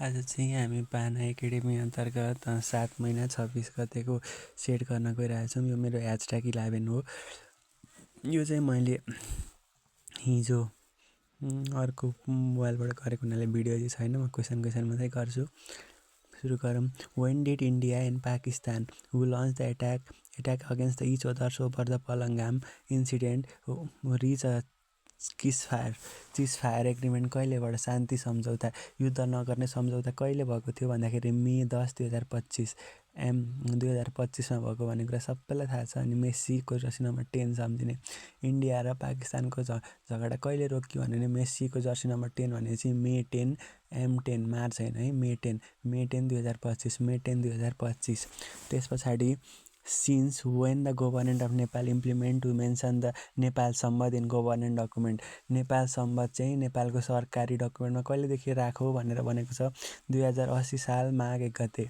आज चाहिँ हामी पाना एकाडेमी अन्तर्गत 7 महिना 26 गतेको सेट गर्न गइरहेछौँ। यो मेरो #11 हो। यो चाहिँ मैले हिजो अर्को मोबाइलबाट गरेको हुनाले भिडियो चाहिँ छैन, म क्वेसन मात्रै गर्छु। सुरु गरौँ। When did India and Pakistan, who launched the attack against each other over the Palangam incident, reach a ceasefire agreement? कहिलेबाट शान्ति सम्झौता, युद्ध नगर्ने सम्झौता कहिले भएको थियो भन्दाखेरि मे 10, 2025 2025मा भएको भन्ने कुरा सबैलाई थाहा छ। अनि मेस्सीको जर्सी नम्बर 10 सम्झिने। इन्डिया र पाकिस्तानको झगडा कहिले रोकियो भने मेस्सीको जर्सी नम्बर 10 भने चाहिँ मे 10 M10 मार्च होइन है, मे 10 2025 मे 10 2025। त्यस पछाडि since when the government of Nepal implement to mention the Nepal Sambad in government document? Nepal सम्बन्ध चाहिँ नेपालको सरकारी डकुमेन्टमा कहिलेदेखि राखौ भनेर भनेको छ, 2080 साल माघ 1 गते।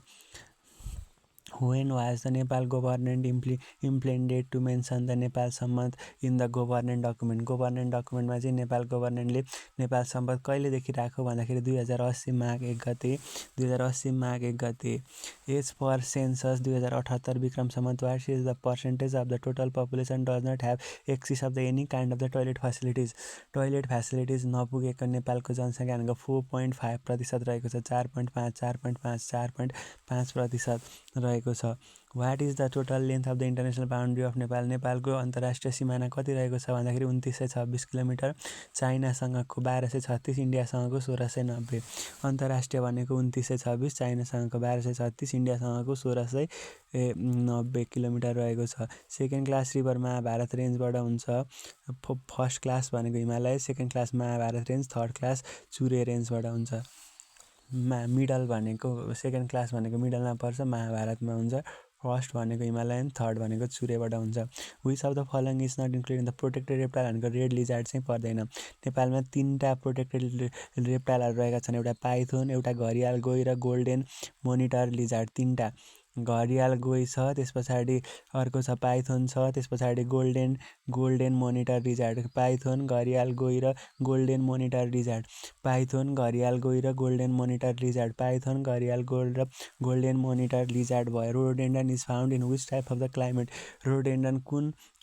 When was the Nepal government implemented to mention the Nepal Samband in the government document? Government document मा चाहिँ नेपाल गभर्नमेन्टले नेपाल सम्बन्ध कहिलेदेखि राख्यो भन्दाखेरि 2080 माघ 1 गते। 2080 माघ 1 गते। एज पर सेन्सस 2078 विक्रम सम्बन्ध, what is the percentage of the total population does not have access of the any kind of the toilet facilities? Toilet facilities नपुगेको नेपालको जनसङ्ख्या भनेको 4.5% रहेको छ। 4.5% रहेको छ। What is the total length of the international boundary of Nepal? नेपालको अन्तर्राष्ट्रिय सिमाना कति रहेको छ भन्दाखेरि 2926 किलोमिटर। चाइनासँगको 1236, इन्डियासँगको 1690। अन्तर्राष्ट्रिय भनेको 2926, चाइनासँगको 1236, इन्डियासँगको 1690 किलोमिटर रहेको छ। सेकेन्ड क्लास रिभर महाभारत रेन्जबाट हुन्छ। फर्स्ट क्लास भनेको Himalaya, second class Mahabharat range, third class Chure रेन्जबाट हुन्छ। मिडल भनेको सेकेन्ड क्लास भनेको मिडलमा पर्छ, महाभारतमा हुन्छ। फर्स्ट भनेको हिमालयन, थर्ड भनेको चुरेबाट हुन्छ। Which of the following is not included in the protected reptile भनेको रेड लिजार्ड चाहिँ पर्दैन। नेपालमा 3टा प्रोटेक्टेड रेप्टाइलहरू रहेका छन्, एउटा पाइथोन, एउटा घरियाल गोही र गोल्डेन मोनिटर लिजार्ड। 3टा घरियाल गोही छ, त्यस पछाडि अर्को छ पाइथोन छ, त्यस पछाडि golden monitor lizard. Python, gharial गोही र golden monitor lizard. Python, gharial गोही र golden monitor lizard. Python, gharial गोही र गोल्डेन मोनिटर लिजार्ड भयो। Rhododendron is found in which type of the climate? Rhododendron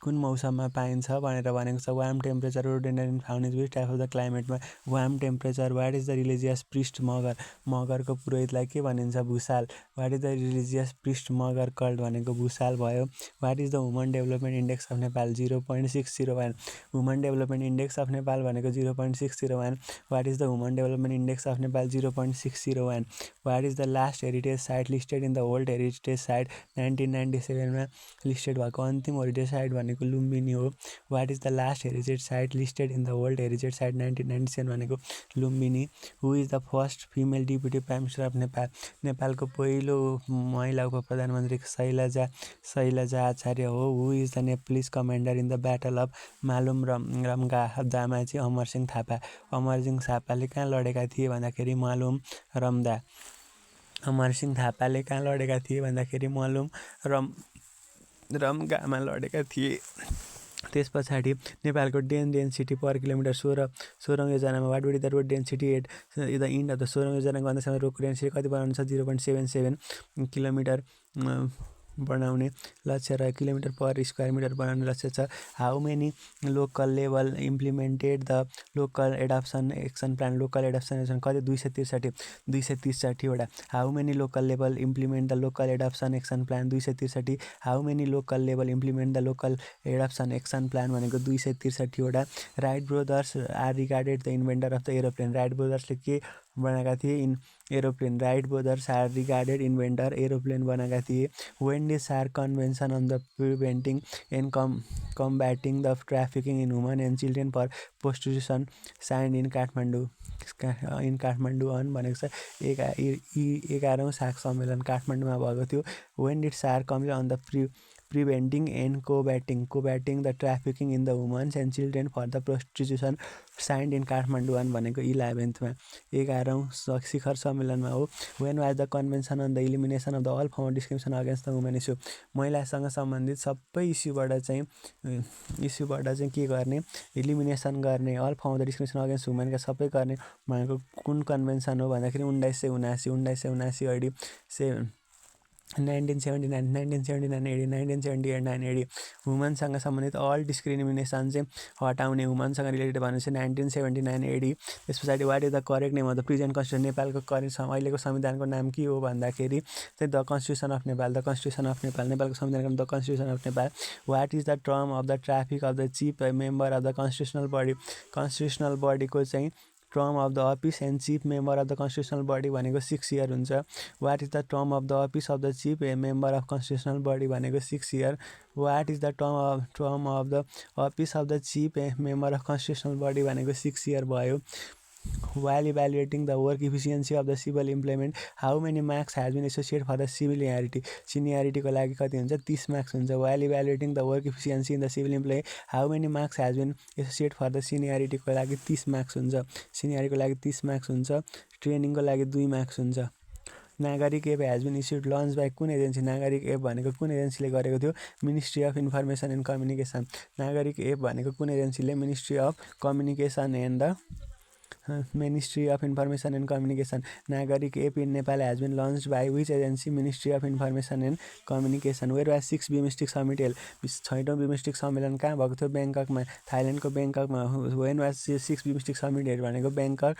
कुन मौसममा पाइन्छ भनेर भनेको छ, warm temperature. Rhododendron found in which type of the क्लाइमेटमा? Warm temperature. What is the religious priest? मगरको पुरोहितलाई के भनिन्छ? Bhusal. What is the religious priest Magar called भनेको भुसाल भयो। What is the woman development index of Nepal? 0.601। Woman development index of Nepal भनेको 0.601। What is the woman development index of Nepal? 0.601। What is the last heritage site listed in the world heritage site? 1997मा listed भएको अन्तिम heritage site भनेको लुम्बिनी हो। What is the last heritage site listed in the world heritage site? 1997 भनेको Lumbini. Who is the first female deputy prime minister of Nepal? नेपालको पहिलो महिला उप प्रधानमन्त्री शैलजा आचार्य हो। Who is the Nepalese commander in the battle of Malaun रम्दामा चाहिँ अमरसिंह थापा। अमरसिंह थापाले कहाँ लडेका थिए भन्दाखेरि मालुम रम्दा। अमरसिंह थापाले कहाँ लडेका थिए भन्दाखेरि मालुम रम्गामा लडेका थिए। त्यस पछाडि नेपालको डेन्सिटी पर किलोमिटर 16औं योजनामा what would the road density at the end of the 16औं योजनाको अन्त्यसम्म रोडको डेन्सिटी कति बनाउनु छ? 0.77 किलोमिटर बनाउने लक्ष्य र किलोमिटर पर स्क्वायर मिटर बनाउने लक्ष्य छ। How many local level implemented the local adaptation action plan? Local adaptation action कति? 263 वटा। How many local level implement the local adaptation action plan? 263। How many local level implement the local adaptation action plan भनेको 263 वटा। Wright Brothers are regarded the inventor of the aeroplane? Wright ब्रदर्सले के बनाएका थिए? Aeroplane. Wright Brothers are regarded inventor aeroplane बनाएका थिए। When did SAARC convention on the preventing and combating the trafficking in women and children for prostitution sign in Kathmandu भनेको छ 11औं SAARC सम्मेलन काठमाडौँमा भएको थियो। When did SAARC convention on the preventing and combating the trafficking in the women and children for the prostitution signed in Kathmandu भनेको 11th मा 11औं शिखर सम्मेलनमा हो। when was the convention on the elimination of the all form of discrimination against the women issue महिलासँग सम्बन्धित सबै इस्युबाट चाहिँ के गर्ने elimination गर्ने all form of the discrimination against वुमेनका सबै गर्ने भनेको कुन कन्भेन्सन हो भन्दाखेरि 1979 अडी 1979 एडी वुमनसँग सम्बन्धित अल डिस्क्रिमिनेसन चाहिँ हटाउने वुमनसँग रिलेटेड भनेपछि 1979 एडी। त्यस पछाडि what is the correct name of the present constitution नेपालको अहिलेको संविधानको नाम के हो भन्दाखेरि चाहिँ द कन्स्टिट्युसन अफ नेपाल नेपालको संविधानको नाम the constitution of Nepal. What is the term of the traffic of the chief member of the constitutional बडीको चाहिँ term of the office and chief member of the constitutional body भनेको 6 year हुन्छ। What is the term of the office of the chief member of constitutional body भनेको 6 year. What is the term of the office of the chief member of constitutional body भनेको 6 year भयो। While evaluating the work efficiency of the civil employment, how many marks has been associated for the seniority? Seniority को लागि कति हुन्छ 30 marks हुन्छ। While evaluating the work efficiency in the civil employee, how many marks has been associated for the seniority को लागि 30 marks हुन्छ। Seniority को लागि 30 मार्क्स हुन्छ। ट्रेनिङ को लागि 2 मार्क्स हुन्छ। Nagarik app has been issued launch by कुन एजेन्सी नागरिक एप भनेको कुन एजेन्सीले गरेको थियो ministry of information and communication. Nagarik app भनेको कुन एजेन्सीले ministry of communication and the Ministry of Information and Communication. Nagarik app in Nepal has been launched by which agency? Ministry of Information and Communication. Where was 6 BIMSTEC summit held? 6औं BIMSTEC सम्मेलन कहाँ भएको थियो ब्याङ्ककमा थाइल्यान्डको ब्याङ्ककमा। when was 6 BIMSTEC summit held भनेको Bangkok.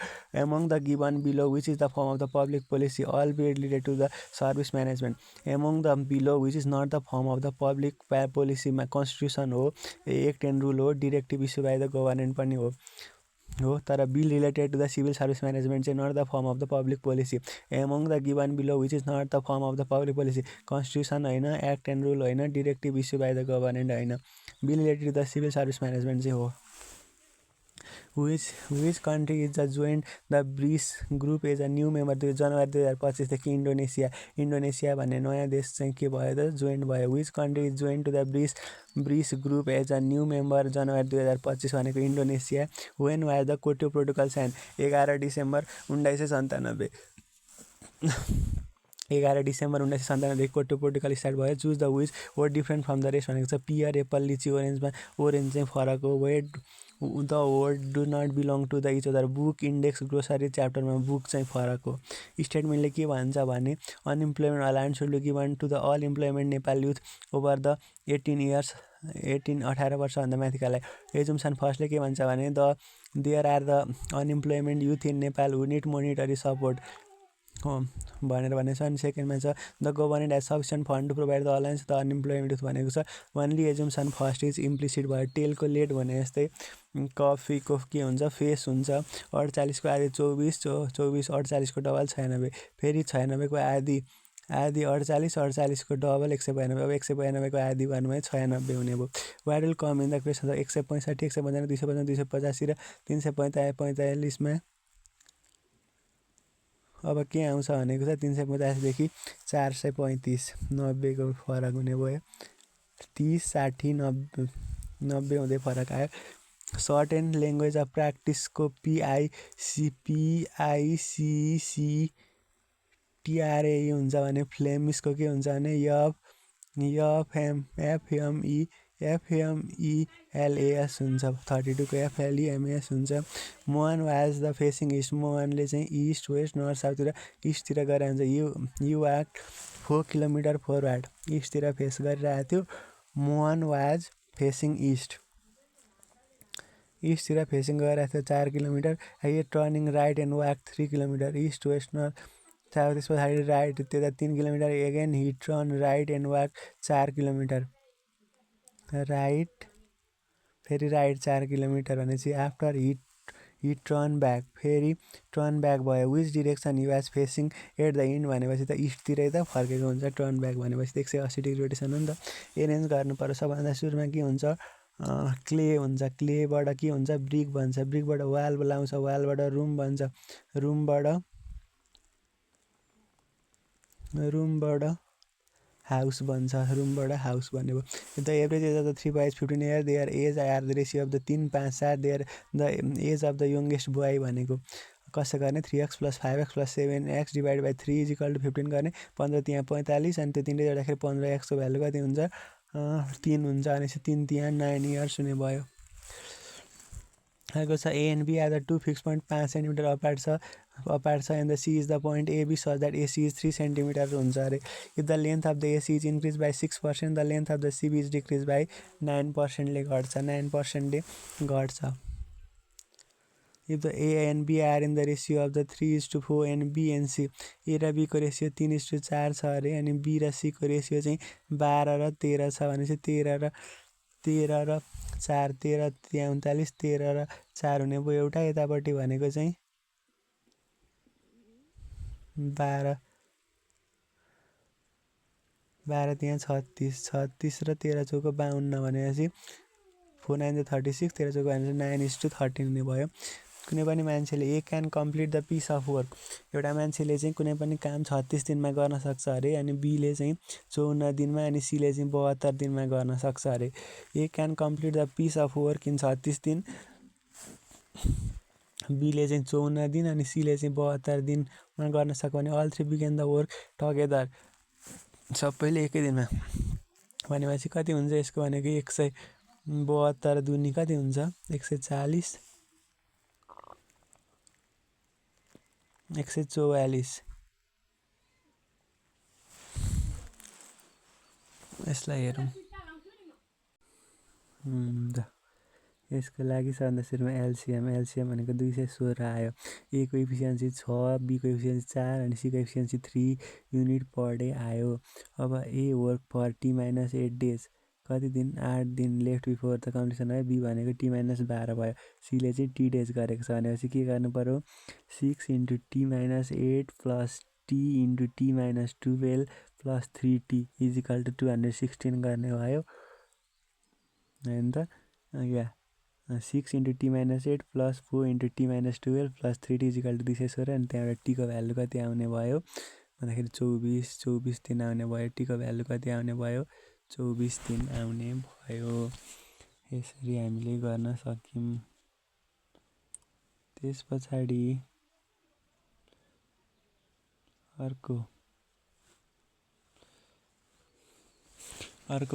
among the given below which is the form of the public policy all be related to the service management. among the below which is not the form of the public policy मा constitution हो act and rule हो directive issue by the government पनि हो तर bill related to the civil service management चाहिँ not the form of the public policy. Among the given below which is not the form of the public policy constitution होइन act and rule होइन directive issue by the government होइन bill related to the civil service management चाहिँ हो। which country is the joined the BRICS group as a new member January 2025 देखि इन्डोनेसिया भन्ने नयाँ देश चाहिँ के भयो त जोइन्ट भयो। which country is joined to the BRICS group as a new member January 2025 भनेको Indonesia. when was the Kyoto Protocol sign 11 December 1997 11 December 1997 Kyoto Protocol start भयो। Choose the which word different from the rest भनेको छ पियर Apple लिची ओरेन्जमा orange चाहिँ फरक हो। What the word do not belong to the each other book index grocery च्याप्टरमा book चाहिँ फरक हो। स्टेटमेन्टले के भन्छ भने unemployment allowance should given to the all employment Nepal youth over the 18 वर्षभन्दा माथिकालाई। एजुम्सन फर्स्टले के भन्छ भने there are the unemployment youth in Nepal who need monetary support भनेर भनेको छ। अनि सेकेन्डमा छ the government has sufficient fund to provide the alliance the unemployment youth भनेको छ। Only assumption first is implicit भयो। टेलको लेट भने जस्तै कफीको के हुन्छ फेस हुन्छ 48 को आधी 24 48 को डबल 96 फेरि 96 को आधी 48 को डबल 192 अब 192 को आधी भन्नुमा 96 हुने भयो। What will come in the question 165 195 255 285 र 345 मा अब के आउँछ भनेको छ 350 देखि 435 90 को फरक हुने भयो। 30 60 90 हुँदै फरक आयो। सर्ट एन्ड ल्याङ्ग्वेज अफ प्र्याक्टिसको PICCTRAE हुन्छ भने फ्लेमिसको के हुन्छ भने FMELAS हुन्छ 32 को FLEMAS हुन्छ। Mohan was the facing east मोहनले चाहिँ इस्ट वेस्ट नर्थ साउथतिर इस्टतिर गएर हुन्छ। यु वाक 4 किलोमिटर फरवर्ड इस्टतिर फेस गरिरहेको थियो। मोहन वाज फेसिङ इस्टतिर फेसिङ गरिरहेको थियो 4 किलोमिटर। यो turning right and walk 3 kilometre east west north south. त्यस पछाडि राइट त्यता 3 kilometre again he turn right and walk 4 kilometre right फेरि राइट 4 किलोमिटर भनेपछि आफ्टर हि टर्न ब्याक फेरि टर्न ब्याक भयो। Which direction he was facing at the end भनेपछि त इस्टतिरै त फर्केको हुन्छ। टर्न ब्याक भनेपछि 180 डिग्री रोटेसन हो नि त। एरेन्ज गर्नुपर्छ सबभन्दा सुरुमा के हुन्छ क्ले हुन्छ क्लेबाट के हुन्छ ब्रिक भन्छ ब्रिकबाट वाल बोलाउँछ वालबाट रुम भन्छ रुमबाट हाउस बन्छ, रुमबाट हाउस बन्यो। The average age of the 3 boys 15 years, their age are the ratio of the 3, 5, 7, there the age of the youngest boy भनेको कसो गर्ने 3x + 5x + 7x divide by 3 = 15 गर्ने 15 त्यहाँ 45 अनि त्यो तिनले जोड्दाखेरि 15x को भ्यालु कति हुन्छ 3 हुन्छ अनि 3 त्यहाँ 9 इयर्स हुने भयो। अर्को छ A and B are the 2 fix point 5 centimetre apart छ and the C is the point AB such that AC is 3 centimetre हुन्छ अरे। If the length of the AC is increase by 6%, the length of the CB is decrease by 9%ले घट्छ, 9%ले घट्छ। If the A and B are in the ratio of the 3:4 and B and C, A र B को ratio 3:4 छ अरे अनि B र C को रेसियो चाहिँ 12 र 13 छ भनेपछि 13 र 4 13 त्यहाँ 39 13 र 4 हुने भयो एउटा यतापट्टि भनेको चाहिँ 12 त्यहाँ 36 र 13 चौको 52 भनेपछि 4 9 36 13 चौको भनेपछि 9:13 हुने भयो। कुनै पनि मान्छेले A can complete the piece of work, एउटा मान्छेले चाहिँ कुनै पनि काम 36 दिनमा गर्न सक्छ अरे अनि बीले चाहिँ 54 दिनमा अनि सीले चाहिँ 72 दिनमा गर्न सक्छ अरे। A can complete the piece of work in 36 दिन, बीले चाहिँ 54 दिन अनि सीले चाहिँ 72 दिनमा गर्न सक्यो भने all three begin the work together, सबैले एकै दिनमा भनेपछि कति हुन्छ यसको भनेको 172 दुनी कति हुन्छ 140 144। यसलाई हेरौँ यसको लागि सबभन्दा सुरुमा एलसिएम भनेको 216 आयो। ए को इफिसियन्सी 6, बी को इफिसियन्सी 4 अनि सी को इफिसियन्सी 3 युनिट पर डे आयो। अब ए वर्क फर T-8 डेज, कति दिन 8 दिन लेफ्ट बिफोर द कम्प्लिसन भयो। बी भनेको T-12 भयो। सीले चाहिँ टी डेज गरेको छ भनेपछि के गर्नु पर्यो 6 × T-8 plus T × T-12 plus 3T = 216 गर्ने भयो होइन त। या 6 × T-8 plus 4 × T-12 plus 3T = 216 अनि त्यहाँबाट टीको भ्यालु कति आउने भयो भन्दाखेरि 24 दिन आउने भयो। टीको भ्यालु कति आउने भयो 24 दिन आउने भयो। यसरी हामीले गर्न सक्यौँ। त्यस पछाडि अर्को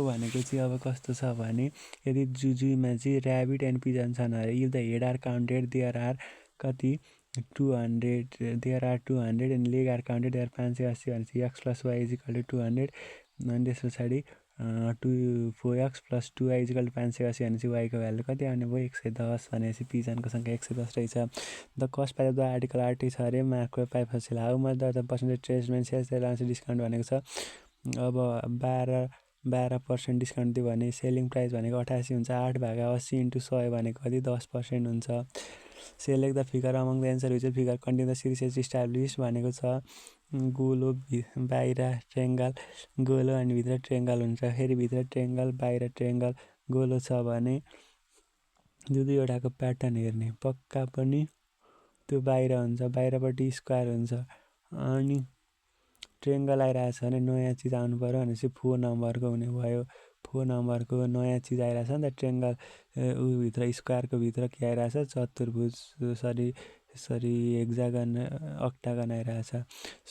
भनेको चाहिँ अब कस्तो छ भने यदि जूमा चाहिँ ऱ्याबिट एन्ड पिजन छन् अरे if the head are counted there are कति 200 there are 200 and leg are counted there 580 भनेपछि x + y = 200 अनि त्यस पछाडि 4x + 2y = 580 भनेपछि y को भ्यालु कति आउने भयो 110 भनेपछि पिजनको सङ्ख्या 110 रहेछ। The cost price of the article eighty छ अरे मार्कको pipe fossil how much the percentage tradesman sells allowance discount भनेको छ। अब 12% डिस्काउन्ट दियो भने सेलिङ प्राइस भनेको 88 हुन्छ। 8/80 × 100 भनेको कति 10% हुन्छ। Select the figure among the answer which figure continue the series as establish भनेको छ गोलो बाहिर ट्रेङ्गल गोलो अनि भित्र ट्रेङ्गल हुन्छ। फेरि भित्र ट्रेङ्गल बाहिर ट्रेङ्गल गोलो छ भने दुईवटाको प्याटर्न हेर्ने पक्का पनि त्यो बाहिर हुन्छ, बाहिरपट्टि स्क्वायर हुन्छ अनि ट्रेङ्गल आइरहेछ भने नयाँ चिज आउनु पऱ्यो भनेपछि 4 नम्बरको हुने भयो। 4 नम्बरको नयाँ चिज आइरहेछ नि त ट्रेङ्गल भित्र स्क्वायरको भित्र के आइरहेछ चतुर्भुज सरी हेक्सागन अक्टागन आइरहेछ।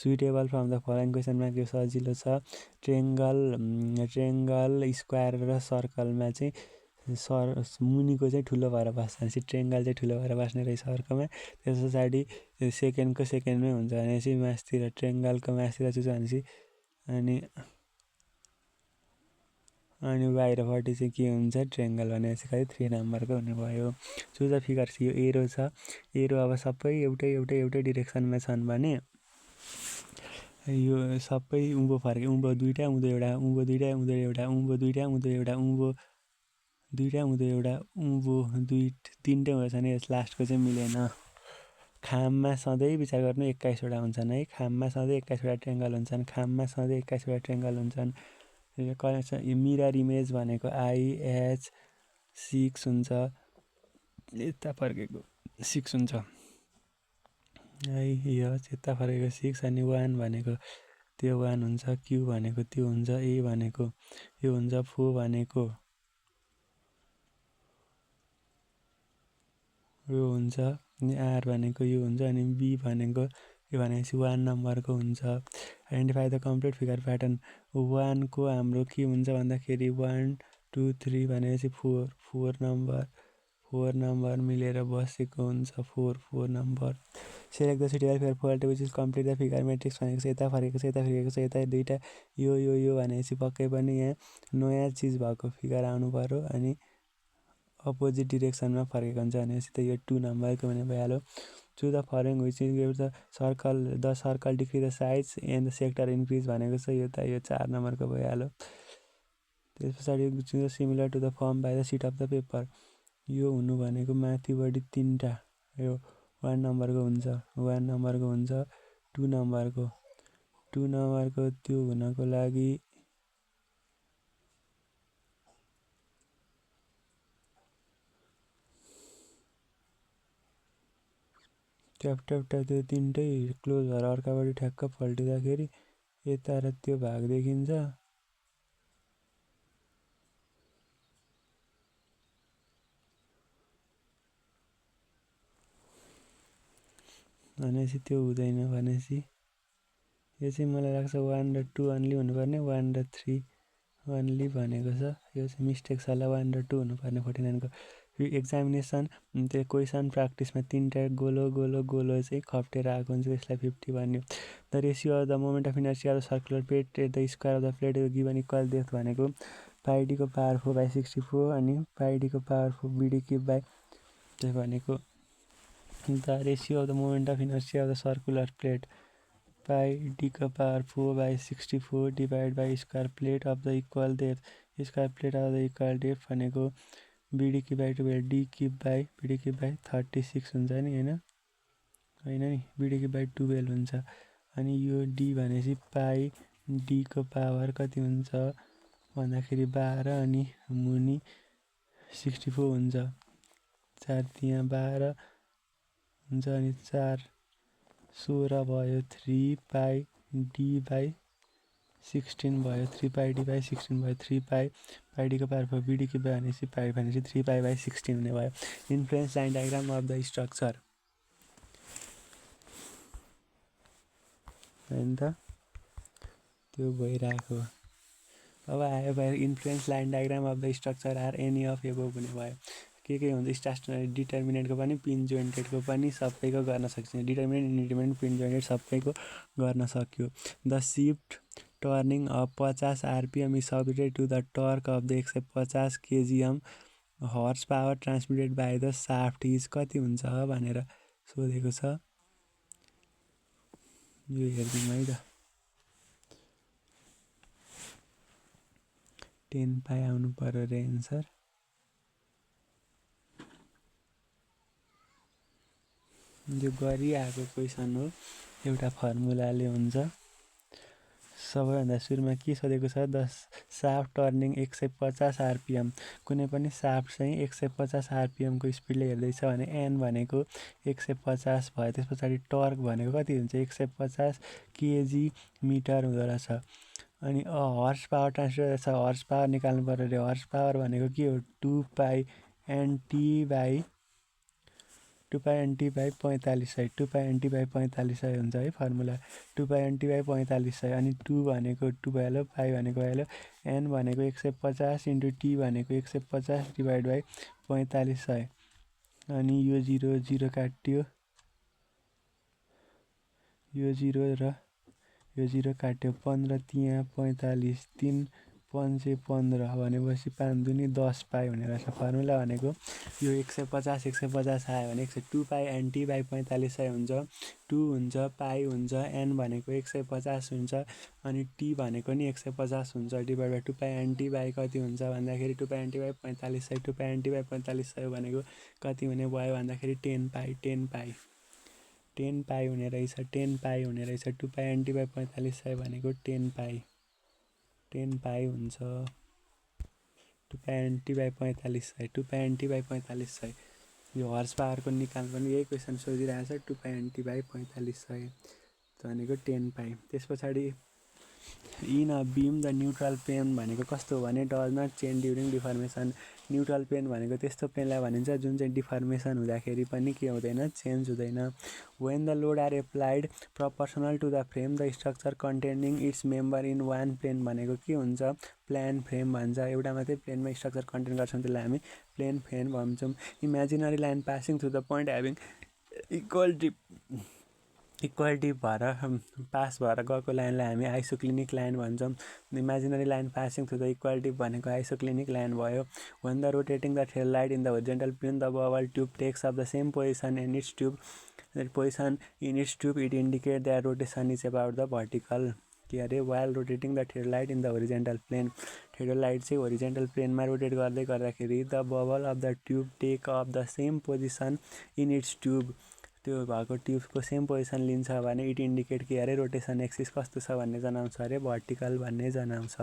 सुइटेबल फ्रम द फलोइङ क्वेसनमा के सजिलो छ ट्रेङ्गल स्क्वायर र सर्कलमा चाहिँ मुनिको चाहिँ ठुलो भएर बस्छ भनेपछि ट्रेङ्गल चाहिँ ठुलो भएर बस्ने रहेछ अर्कोमा। त्यस पछाडि सेकेन्डमै हुन्छ भनेपछि मासतिर ट्रेङ्गलको मासतिर चुच्यो भनेपछि अनि बाहिरपट्टि चाहिँ के हुन्छ ट्रेङ्गल भनेपछि कति 3 नम्बरको हुने भयो। चुज द फिगर सी यो एरो छ। एरो अब सबै एउटै डिरेक्सनमा छन् भने यो सबै उँभो फर्के उँभो दुईवटा उँधो एउटा उँभो दुईवटा उँधो एउटा उँभो दुईवटा उँधो एउटा उँभो दुईवटा उँधो एउटा उँभो तिनवटै हुँदैछ भने यस लास्टको चाहिँ मिलेन। खाममा सधैँ विचार गर्नु 21वटा हुन्छन् है। खाममा सधैँ 21वटा ट्रेङ्गल हुन्छन्। खाममा सधैँ 21वटा ट्रेङ्गल हुन्छन्। मिरर इमेज भनेको IH6 हुन्छ। यता फर्केको 6 हुन्छ है यो यता फर्केको 6 अनि 1 भनेको त्यो 1 हुन्छ, क्यु भनेको त्यो हुन्छ, ए भनेको यो हुन्छ, फो भनेको यो हुन्छ, अनि आर भनेको यो हुन्छ, अनि बी भनेको यो भनेपछि 1 नम्बरको हुन्छ। Identify the complete figure pattern. 1 को हाम्रो के हुन्छ भन्दाखेरि 1 2 3 भनेपछि 4 नम्बर मिलेर बसेको हुन्छ, 4 number. Select the suitable figure fold which is complete the figure matrix भनेको चाहिँ यता फर्केको छ, यता फर्केको छ, यता दुईवटा यो भनेपछि पक्कै पनि यहाँ नयाँ चिज भएको फिगर आउनु पर्यो, अनि अपोजिट डिरेक्सनमा फर्केको हुन्छ भनेपछि त यो 2 नम्बरको भने भइहाल्यो। चु the following which is the circle decrease the size and the sector increase भनेको छ यो त यो 4 नम्बरको भइहाल्यो। त्यस पछाडि similar to the form by the sheet of the paper, यो हुनु भनेको माथिबाट 3टा यो 1 नम्बरको हुन्छ, 1 नम्बरको हुन्छ, 2 नम्बरको त्यो हुनको लागि ट्याप त्यो 3टै क्लोज भएर अर्काबाट ठ्याक्क पल्टिँदाखेरि यता र त्यो भाग देखिन्छ। भनेपछि त्यो हुँदैन, भनेपछि यो चाहिँ मलाई लाग्छ 1 र 2 अन्ली हुनुपर्ने, 1 र 3 अन्ली भनेको छ। यो चाहिँ मिस्टेक छ होला, 1 र 2 हुनुपर्ने 49को। एक्जामिनेसन त्यो क्वेसन प्र्याक्टिसमा 3टा गोलो चाहिँ खप्टेर आएको हुन्छ, त्यसलाई 50 भन्यो। The ratio of the moment of inertia of the circular plate at the square of the plate given equal depth भनेको पाइडीको पावर 4/64 अनि पाइडीको पावर 4 बिडी क्युब बाई त्यो भनेको the ratio of the moment of inertia of the circular plate पाइडीको power 4/64 divide by square plate of the equal depth, square plate of the equal depth भनेको BD cube by 12 D cube by 36 हुन्छ नि, होइन नि, BD cube by 12 हुन्छ। अनि यो D भनेपछि पाई डीको पावर कति हुन्छ भन्दाखेरि 12 अनि मुनि 64 हुन्छ, 4 त्यहाँ 12 हुन्छ, अनि 4 16 भयो, 3 पाई डी बाई 16 भयो, 3 पाई डी बाई 16 भयो, 3 पाई डीको पावर भयो, बिडी क्युब बाई भनेपछि पाई भनेपछि 3 पाई बाई 16 हुने भयो। Influence line diagram of the structure, होइन त त्यो भइरहेको। अब आयो भयो influence line diagram of the structure are any of above हुने भयो। के हुन्छ स्टेसनरी डिटर्मिनेन्टको पनि पिन जोइन्टेडको पनि सबैको गर्न सकिन्छ, डिटर्मिनेन्ट इन्डिटर्मिनेन्ट पिन जोइन्टेड सबैको गर्न सक्यो। The shift turning of 50 RPM is submitted to the torque of the 150 KGM horse power transmitted by the shaft is कति हुन्छ भनेर सोधेको छ। यो हेरिदिउँ है त, 10 पाई आउनु पर्यो रे एन्सर। यो गरिआएको क्वेसन हो, एउटा फर्मुलाले हुन्छ। सबैभन्दा सुरुमा के सोधेको छ, द साफ्ट टर्निङ 150 आरपिएम, कुनै पनि साफ्ट चाहिँ 150 आरपिएमको स्पिडले हेर्दैछ भने एन भनेको 150 भयो, त्यस पछाडि टर्क भनेको कति हुन्छ 150 केजी मिटर हुँदो रहेछ। अनि हर्स पावर ट्रान्सफर छ, हर्स पावर निकाल्नु पर्यो अरे। हर्स पावर भनेको के हो 2 pi NT by 4500, 2 pi NT by 4500 हुन्छ है फर्मुला, 2 पाई एनटी बाई 4500। अनि 2 भनेको 2 भइहाल्यो, पाई भनेको भइहाल्यो, एन भनेको 150 इन्टु टी भनेको 150 डिभाइड बाई 4500। अनि यो 0 0 काट्यो, यो 0 र यो 0 काट्यो, 15 त्यहाँ 45, 3 5 15 भनेपछि 5 दुनी 10 पाई हुने रहेछ। फर्मुला भनेको यो 150 आयो भने 2 पाई एनटी बाई 4500 हुन्छ, 2 हुन्छ, पाई हुन्छ, एन भनेको 150 हुन्छ, अनि टी भनेको नि 150 हुन्छ, divide by 2 pi NT by कति हुन्छ भन्दाखेरि 2 pi NT by 4500, 2 pi NT by 4500 भनेको कति हुने भयो भन्दाखेरि 10 पाई हुने रहेछ, 10 पाई हुने रहेछ। 2 पाई एनटी बाई 4500 भनेको 10 पाई हुन्छ, 2 pi NT by 4500, 2 pi NT by 4500। यो हर्स पावरको निकाल्नु पनि यही क्वेसन सोधिरहेको छ, 2 पाई एनटी बाई 4500 भनेको 10 पाई। त्यस पछाडि in a beam the neutral plane भनेको कस्तो हो भने does not change during deformation. Neutral plane भनेको त्यस्तो प्लेनलाई भनिन्छ जुन चाहिँ डिफर्मेसन हुँदाखेरि पनि के हुँदैन, चेन्ज हुँदैन। When the load are applied proportional to the frame the structure containing its member in one plane भनेको के हुन्छ, प्लेन फ्रेम भन्छ। एउटा मात्रै प्लेनमा स्ट्रक्चर कन्टेन गर्छौँ त्यसलाई हामी प्लेन फ्रेम भन्छौँ। Imaginary line passing through the point having equal dip भएर पास भएर गएको लाइनलाई हामी आइसोक्लिनिक लाइन भन्छौँ। Imaginary line passing through the equal dip भनेको आइसोक्लिनिक लाइन भयो। When the rotating the thread light in the horizontal plane the bubble tube takes of the same position in its tube it indicate that rotation is about the vertical के अरे while rotating the thread light in the horizontal plane. Thread light चाहिँ horizontal प्लेनमा rotate गर्दै गर्दाखेरि the bubble of the tube take of the same position in its tube, त्यो भएको ट्युबको same position लिन्छ भने इट इन्डिकेट के अरे रोटेसन एक्सिस कस्तो छ भन्ने जनाउँछ अरे, भर्टिकल भन्ने जनाउँछ।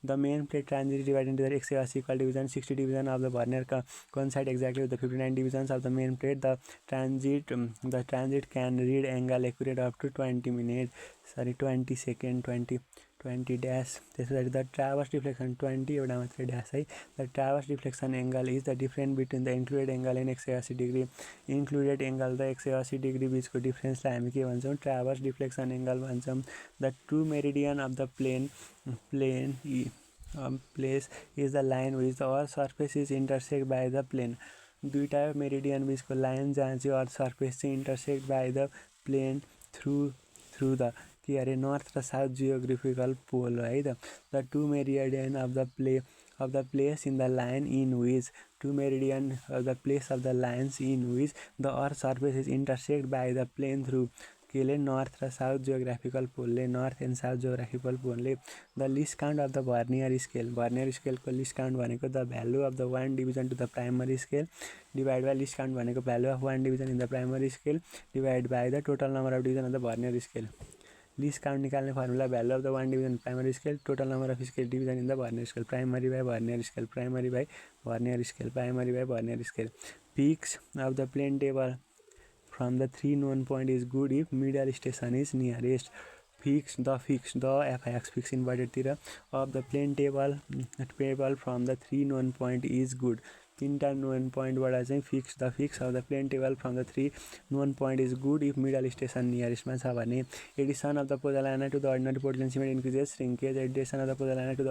The main plate transit divide into the 180 equal division 60 division of the vernier coincide exactly with the 59 divisions of the main plate. The transit can read angle accurate up to 20 second 20 dash. त्यसपछि the traverse deflection 20 एउटा मात्रै dash है। The traverse deflection angle is the difference between the included angle and 180 degree. included angle र 180 degree बिचको डिफ्रेन्सलाई हामी के भन्छौँ, traverse deflection angle भन्छौँ। The true meridian of the plane place is the line which the earth surface is intersect by the plane. दुईटा meridian बिचको line जहाँ चाहिँ अर्थ सर्फेस चाहिँ intersect by the plane through the के अरे north र south geographical pole है त। The two meridian of the place in the line in which place of the lines in which the earth surface is intersect by the plane through केले north र south geographical पोलले, north and south geographical पोलले। The list count of the vernier स्केलको list count भनेको the value of the one division to the primary scale divide by list count भनेको value of one division in the primary scale divide by the total number of division of the vernier scale. List count निकाल्ने formula value of the one division primary scale total number of scale division in the vernier scale, primary by vernier scale, primary by vernier scale, primary by vernier scale. Pics of the plane table from the three known point is good if middle station is nearest. The FIX fix inverted तिर of the plane table from the three known point is good. तीनटा known point बाट चाहिँ the fix of the plane table from the three known point is good if middle station nearest मा छ भने addition of the pozzolana to the ordinary Portland cement increases shrinkage. Addition of the pozzolana to the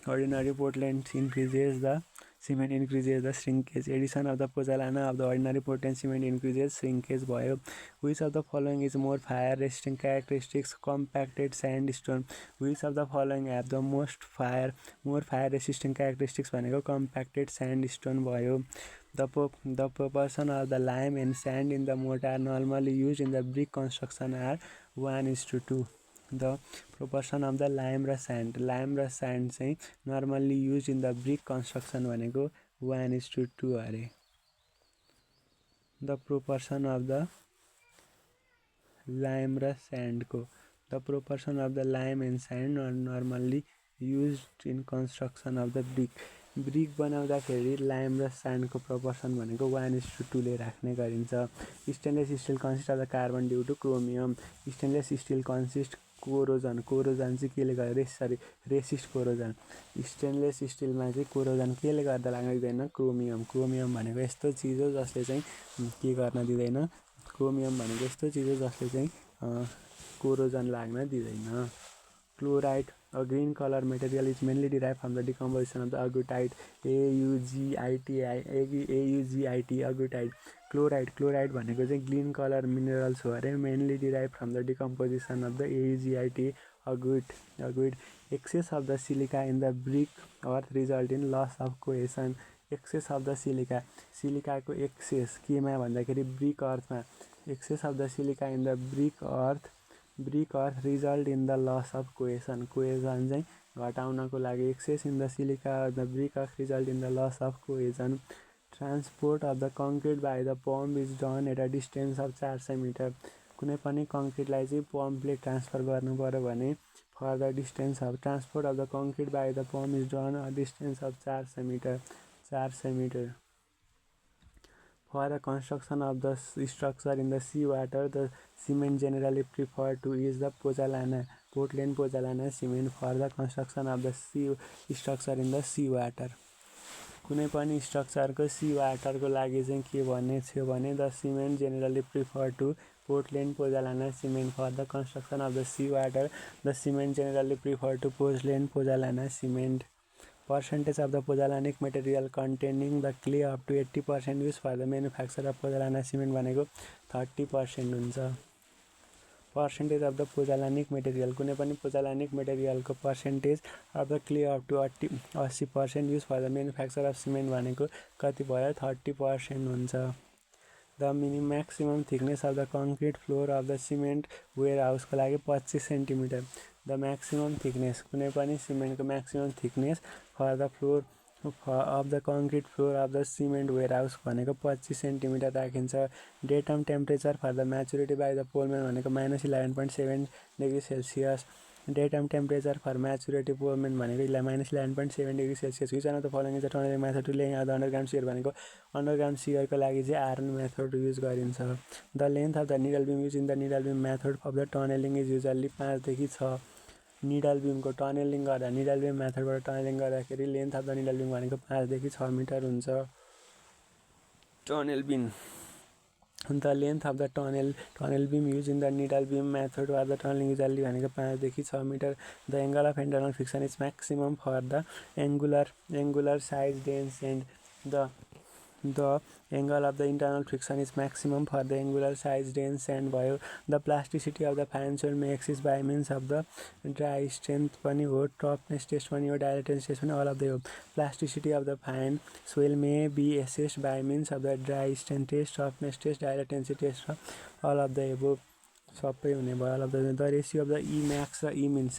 ordinary Portland increases the cement increases the shrinkage. Addition of the pozzolana of the ordinary Portland cement increases shrinkage भयो. Which of the following is more fire resistant characteristics? Compacted sandstone. Which of the following have the more fire resistant characteristics भनेको compacted sandstone भयो. The proportion of the lime and sand in the mortar normally used in the brick construction are 1:2. The proportion of the lime र sand चाहिँ normally used in the brick construction भनेको 1:2 अरे. The proportion of the lime र sand को the proportion of the lime and sand are normally used in construction of the brick बनाउँदाखेरि लाइम र स्यान्डको proportion भनेको 1:2 ले राख्ने गरिन्छ. Stainless steel consist of the carbon due to chromium. Stainless steel consist corrosion चाहिँ केले गर्दा रेसिस्ट कोरोजन. स्टेनलेस स्टिलमा चाहिँ कोरोजन केले गर्दा लाग्न दिँदैन, क्रोमियम भनेको यस्तो चिज हो जसले चाहिँ के गर्न दिँदैन, क्रोमियम भनेको यस्तो चिज हो जसले चाहिँ कोरोजन लाग्न दिँदैन. Chloride, a green color material, is mainly derived from the decomposition of the augite, augite. Chloride भनेको चाहिँ green color minerals हो अरे, mainly derived from the decomposition of the augite, augite. Excess of the silica in the brick earth result in loss of cohesion. Excess of the silica को excess केमा भन्दाखेरि brick earthमा. Excess of the silica in the brick earth result in the loss of cohesion. Cohesion चाहिँ घटाउनको लागि excess in the silica of the brick earth result in the loss of cohesion. Transport of the concrete by the pump is done at a distance of 400 meter. कुनै पनि कङ्क्रिटलाई चाहिँ पम्पले transfer गर्नु पर्यो भने for the distance of transport of the concrete by the pump is done at a distance of 400 meter. For the construction of the structure in the seawater, the cement generally preferred to use the Portland Pozzolana cement for the construction of the structure in the seawater. कुनै पनि स्ट्रक्चरको सीवाटरको लागि चाहिँ के भन्ने थियो भने the cement generally prefer to Portland pozzolana cement for the construction of the seawater the cement generally prefer to Portland pozzolana cement Percentage of the pozzolanic material containing the clay up to 80% use for the manufacture of pozzolana cement भनेको 30% हुन्छ percentage of the pozzolanic material कुनै पनि pozzolanic material को percentage of the clay up to 80% use for the manufacture of cement भनेको कति भयो 30% हुन्छ The maximum thickness of the concrete floor of the cement warehouse को लागि 25 cm The maximum thickness कुनै पनि सिमेन्टको maximum thickness for the floor of the concrete floor of the cement warehouse भनेको 25 cm राखिन्छ Datum temperature for the maturity by the Pullman भनेको -11.7 degree Celsius Datum temperature for maturity Pullman भनेको -11.7 degree Celsius Which one of the following is the tunneling method to laying out the underground shear भनेको underground shear को लागि चाहिँ iron method use गरिन्छ The length of the needle beam used in the needle beam method of the tunneling is usually 5 देखि 6 needle बिमको टनलिङ गर्दा needle बिम मेथडबाट tunnelling गर्दाखेरि length of the needle beam भनेको 5 देखि 6 मिटर हुन्छ tunnel beam The length of the tunnel beam used in the needle beam method or the tunneling usually भनेको 5 देखि 6 metre The angle of internal friction is maximum for the angular size dense and the angle of the internal friction is maximum for the angular size dense and भयो The plasticity of the fine soil may exist by means of the dry strength पनि हो toughness test पनि हो dilatance test पनि all of the हो Plasticity of the fine soil may be assessed by means of the dry strength test toughness test dilatance test all of the above सबै हुने भयो all of the ratio of the E max र E min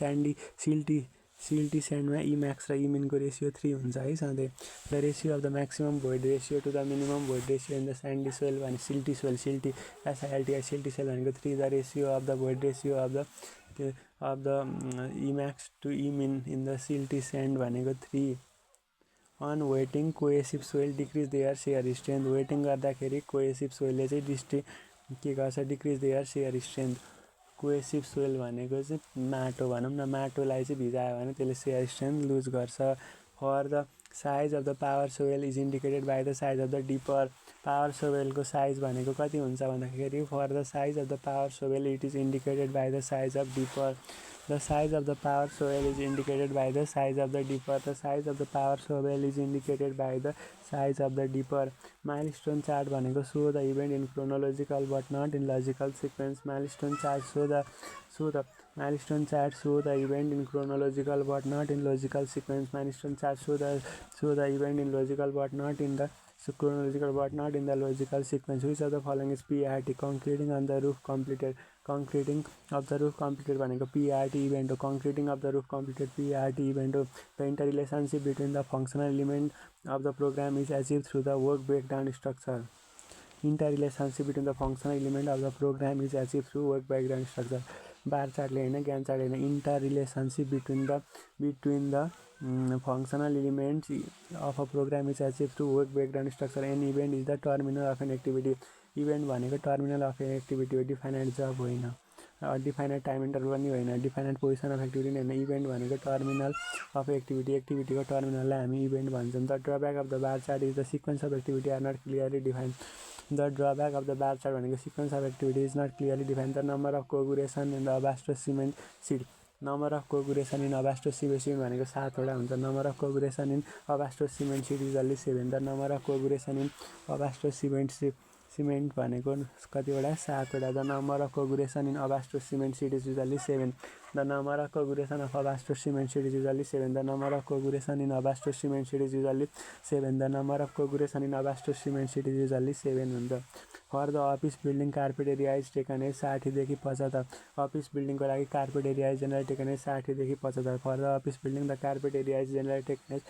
silty sandमा E max र E min को ratio 3 हुन्छ है सधैँ The ratio of the maximum void ratio to the minimum void ratio in the sandy soil भने silty soil silty silty soil भनेको 3 The ratio of the void ratio of the E max to E min in the silty sand भनेको 3 On wetting cohesive soil decrease their shear strength wetting गर्दाखेरि cohesive soil ले चाहिँ के गर्छ decrease their shear strength cohesive soil भनेको चाहिँ माटो भनौँ न माटोलाई चाहिँ भिजायो भने त्यसले शेयर स्ट्रेन्थ लुज गर्छ for the size of the power soil is indicated by the size of the dipper power सोइलको साइज भनेको कति हुन्छ भन्दाखेरि for the size of the power soil it is indicated by the size of dipper The size of the power soil is indicated by the size of the dipper. The size of the power soil is indicated by the size of the dipper. Milestone chart भनेको show the event in chronological but not in logical sequence. Milestone chart show the milestone chart show the event in chronological but not in logical sequence. Milestone chart show the event in logical but not in the chronological but not in the logical sequence. Which of the following is PRT? Concreting on the roof completed. Concreting of the roof completed भनेको PRT event हो Concreting of the roof completed PRT event हो The interrelationship between the functional element of the program is achieved through the work breakdown structure. Interrelationship between the functional element of the program is achieved through work breakdown structure. बार चार्टले हैन ज्ञान chart हैन interrelationship between the functional elements of a program is achieved through work breakdown structure. An event is the terminal of an activity. Event भनेको terminal of activity हो definite जब होइन definite time interval पनि होइन definite position of activity नै होइन event भनेको terminal of एक्टिभिटीको टर्मिनललाई हामी event भन्छौँ the drawback of the bar chart is the sequence of activity are not clearly defined the drawback of the bar chart भनेको sequence of activity is not clearly defined the number of corrugation in the asbestos cement sheet number of corrugation in asbestos cement भनेको 7 वटा हुन्छ number of corrugation in asbestos cement sheet is अलि 7 the number of corrugation in asbestos cement भनेको कतिवटा 7 वटा the number of corrugation in asbestos cement sheet is usually 7 the number of corrugation of asbestos cement sheet is usually 7 the number of corrugation in asbestos cement sheet is usually 7 the number of corrugation in asbestos cement sheet is usually 7 हुन्छ for the office building carpet area is taken as 60 देखि 75 office बिल्डिङको लागि carpet area is generally taken as 60 देखि 75 for the office building the carpet area is generally taken as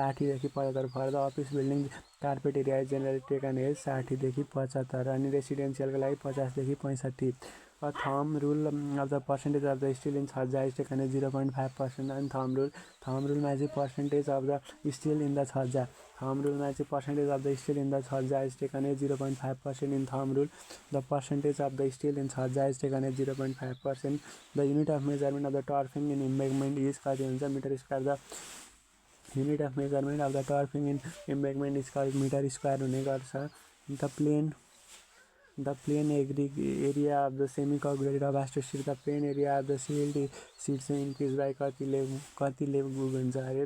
60 देखि 75 for the office building carpet area is generally taken as 60 देखि 75 अनि रेसिडेन्सियलको लागि 50 देखि 65 A thumb rule of the percentage of the steel in छज्जा is taken as 0.5% and thumb rule मा चाहिँ percentage of the steel in the छज्जा thumb रुलमा चाहिँ percentage of the steel in the chhajja is taken as 0.5% in thumb rule the percentage of the steel in chhajja is taken as 0.5%. The unit of measurement of the turfing in embankment is कति हुन्छ metre square. The unit of measurement of the turfing in embankment is कति metre square हुने गर्छ. The plane area of the semi-concrete of astrosphere, the plane area of the shield sheets increase by कतिले हुन्छ अरे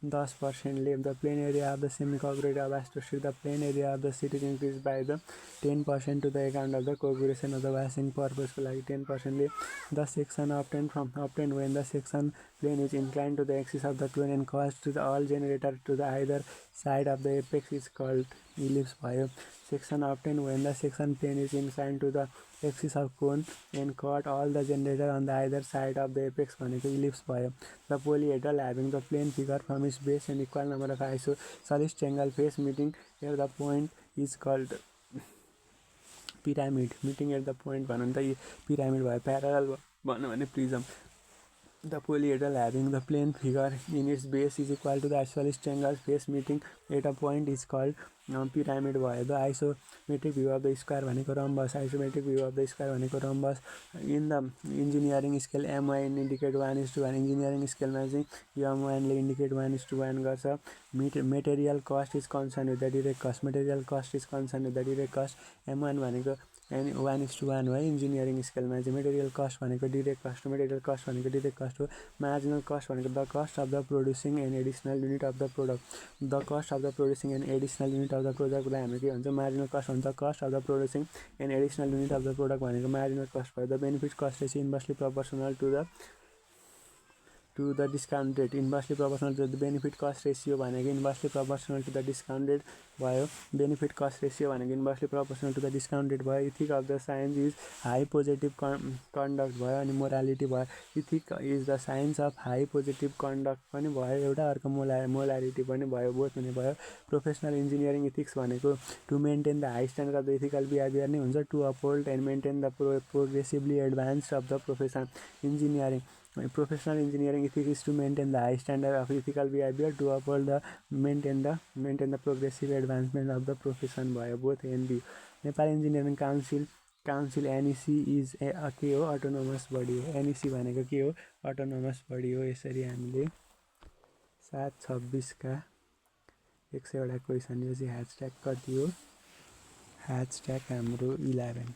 10% ले. The plane area of the semi-concrete of astrosphere, the plane area of the sheet is increased by the 10% to the account of the configuration of the washing purpose को लागि 10% ले. The section obtained when the section plane is inclined to the axis of the plane and caused to the all generator to the either side of the apex is called ellipse भयो. Section obtained when the section plane is inclined to the axis of cone and caught all the generator on the either side of the apex भनेको ellipse भयो. The polyhedral having the plane figure from its base and equal number of isosceles triangle face meeting at the point is called pyramid. Meeting at the point भन्नु त pyramid भयो. Parallel भन्नु भने prism. The polyhedral having the plane figure in its base is equal to the isosceles triangle face meeting at a point is called pyramid भयो. The isometric view of the square भनेको rhombus. Isometric view of the square भनेको rhombus. In the engineering scale M1 indicate 1:1. Engineering scale मा चाहिँ M1 ले indicate 1:1 गर्छ. Material cost is concerned with the direct cost. Material cost is concerned with the direct cost. M1 भनेको 1:1 हो. Engineering स्केलमा चाहिँ material cost भनेको direct cost हो. मेटेरियल कस्ट भनेको डिरेक्ट कस्ट हो. मार्जिनल कस्ट भनेको the cost of the producing and additional unit of the product. The cost of the producing and additional unit of the प्रोडक्टलाई हामी के भन्छ marginal cost भन्छ. Cost of the producing and additional unit of the product भनेको marginal cost भयो. The benefit cost ratio inversely proportional to the discount rate. Inversely proportional to the benefit cost ratio भनेको inversely proportional to the discount rate भयो. benefit cost ratio भनेको inversely proportional to the discount rate भयो. ethic of the science is high positive conduct भयो. अनि morality भयो. ethic is the science of high positive conduct पनि भयो एउटा. अर्को molarity पनि भयो. बोथ हुने भयो. प्रोफेसनल इन्जिनियरिङ इथिक्स भनेको to maintain the high standard of the ethical behaviour नै हुन्छ. To uphold and maintain the progressively advance of the profession engineering. Professional engineering ethics is to maintain the high standard of ethical behavior to uphold the maintain the progressive advancement of the profession भयो. Both and B. Nepal engineering council NEC is के हो autonomous body हो. NEC भनेको के हो autonomous body हो. यसरी हामीले 726 का 100 वटा क्वेसन. यो चाहिँ #कति हो #हाम्रो 11.